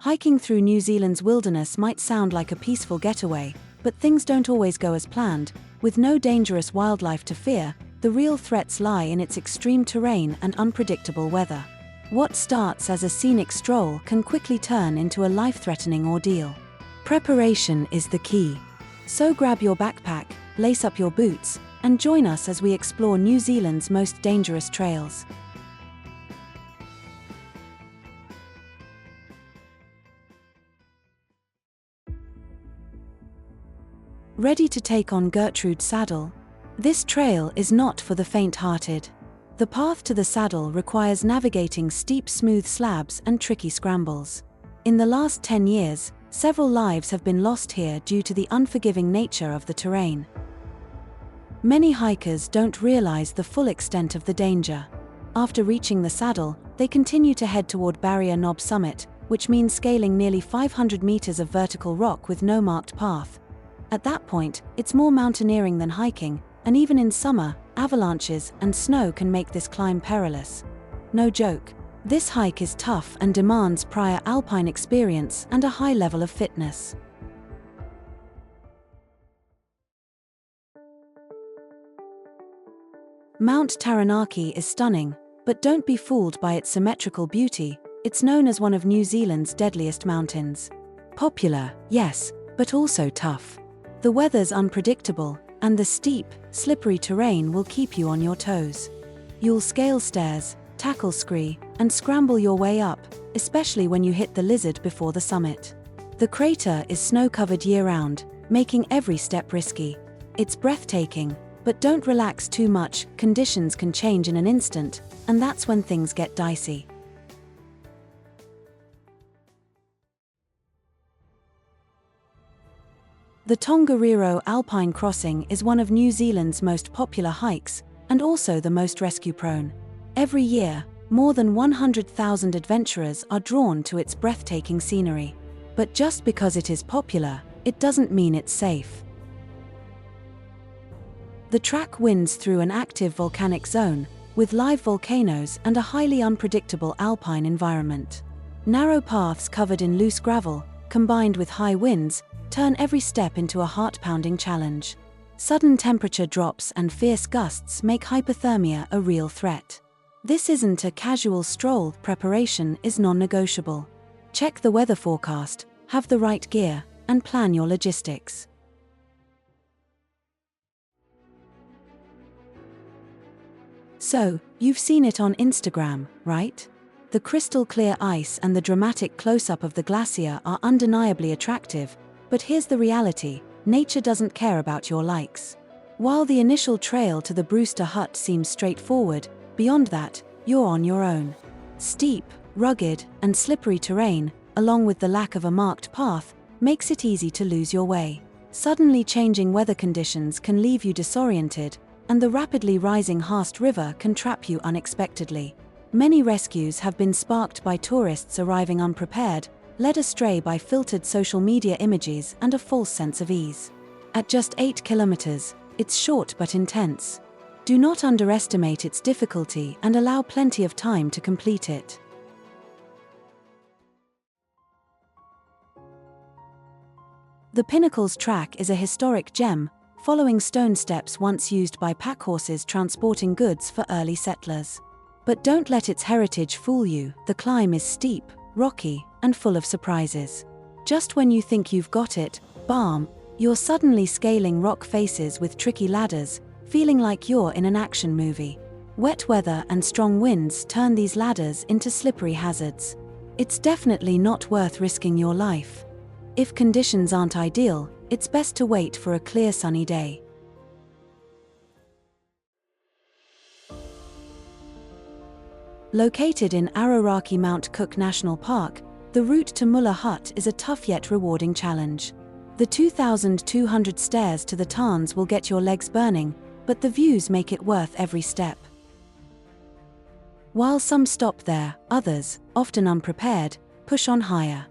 Hiking through New Zealand's wilderness might sound like a peaceful getaway, but things don't always go as planned. With no dangerous wildlife to fear, the real threats lie in its extreme terrain and unpredictable weather. What starts as a scenic stroll can quickly turn into a life-threatening ordeal. Preparation is the key. So grab your backpack, lace up your boots, and join us as we explore New Zealand's most dangerous trails. Ready to take on Gertrude Saddle? This trail is not for the faint-hearted. The path to the saddle requires navigating steep, smooth slabs and tricky scrambles. In the last 10 years, several lives have been lost here due to the unforgiving nature of the terrain. Many hikers don't realize the full extent of the danger. After reaching the saddle, they continue to head toward Barrier Knob summit, which means scaling nearly 500 meters of vertical rock with no marked path. At that point, it's more mountaineering than hiking, and even in summer, avalanches and snow can make this climb perilous. No joke. This hike is tough and demands prior Alpine experience and a high level of fitness. Mount Taranaki is stunning, but don't be fooled by its symmetrical beauty. It's known as one of New Zealand's deadliest mountains. Popular, yes, but also tough. The weather's unpredictable, and the steep, slippery terrain will keep you on your toes. You'll scale stairs, tackle scree, and scramble your way up, especially when you hit the lizard before the summit. The crater is snow-covered year-round, making every step risky. It's breathtaking, but don't relax too much. Conditions can change in an instant, and that's when things get dicey. The Tongariro Alpine crossing is one of New Zealand's most popular hikes, and also the most rescue-prone. Every year, more than 100,000 adventurers are drawn to its breathtaking scenery. But just because it is popular, it doesn't mean it's safe. The track winds through an active volcanic zone, with live volcanoes and a highly unpredictable alpine environment. Narrow paths covered in loose gravel, combined with high winds, turn every step into a heart-pounding challenge. Sudden temperature drops and fierce gusts make hypothermia a real threat. This isn't a casual stroll. Preparation is non-negotiable. Check the weather forecast, have the right gear, and plan your logistics. So, you've seen it on Instagram, right? The crystal-clear ice and the dramatic close-up of the glacier are undeniably attractive, but here's the reality: nature doesn't care about your likes. While the initial trail to the Brewster hut seems straightforward, beyond that, you're on your own. Steep, rugged, and slippery terrain, along with the lack of a marked path, makes it easy to lose your way. Suddenly changing weather conditions can leave you disoriented, and the rapidly rising Haast River can trap you unexpectedly. Many rescues have been sparked by tourists arriving unprepared, led astray by filtered social media images and a false sense of ease. At just 8 kilometers, it's short but intense. Do not underestimate its difficulty and allow plenty of time to complete it. The Pinnacles track is a historic gem, following stone steps once used by packhorses transporting goods for early settlers. But don't let its heritage fool you. The climb is steep, rocky, and full of surprises. Just when you think you've got it, bam, you're suddenly scaling rock faces with tricky ladders, feeling like you're in an action movie. Wet weather and strong winds turn these ladders into slippery hazards. It's definitely not worth risking your life. If conditions aren't ideal, it's best to wait for a clear sunny day. Located in Aoraki Mount Cook National Park, the route to Mueller Hut is a tough yet rewarding challenge. The 2,200 stairs to the tarns will get your legs burning, but the views make it worth every step. While some stop there, others, often unprepared, push on higher.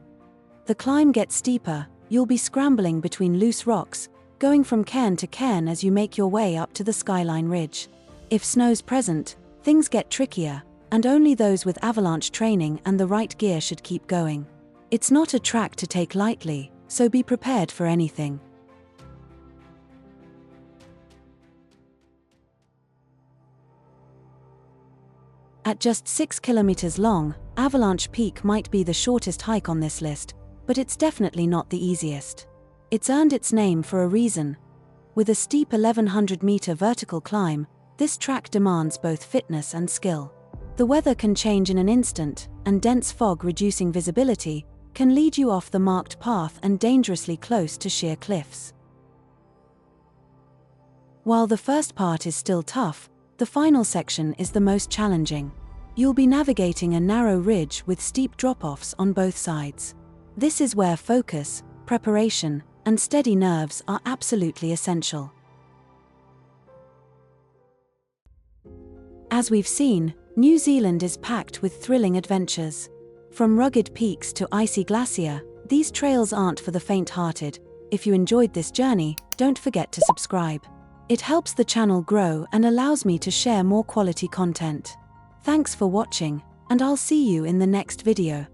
The climb gets steeper, you'll be scrambling between loose rocks, going from cairn to cairn as you make your way up to the skyline ridge. If snow's present, things get trickier, and only those with avalanche training and the right gear should keep going. It's not a track to take lightly, so be prepared for anything. At just 6 kilometers long, Avalanche Peak might be the shortest hike on this list, but it's definitely not the easiest. It's earned its name for a reason. With a steep 1,100-meter vertical climb, this track demands both fitness and skill. The weather can change in an instant, and dense fog reducing visibility can lead you off the marked path and dangerously close to sheer cliffs. While the first part is still tough, the final section is the most challenging. You'll be navigating a narrow ridge with steep drop-offs on both sides. This is where focus, preparation, and steady nerves are absolutely essential. As we've seen, New Zealand is packed with thrilling adventures. From rugged peaks to icy glacier, these trails aren't for the faint-hearted. If you enjoyed this journey, don't forget to subscribe. It helps the channel grow and allows me to share more quality content. Thanks for watching, and I'll see you in the next video.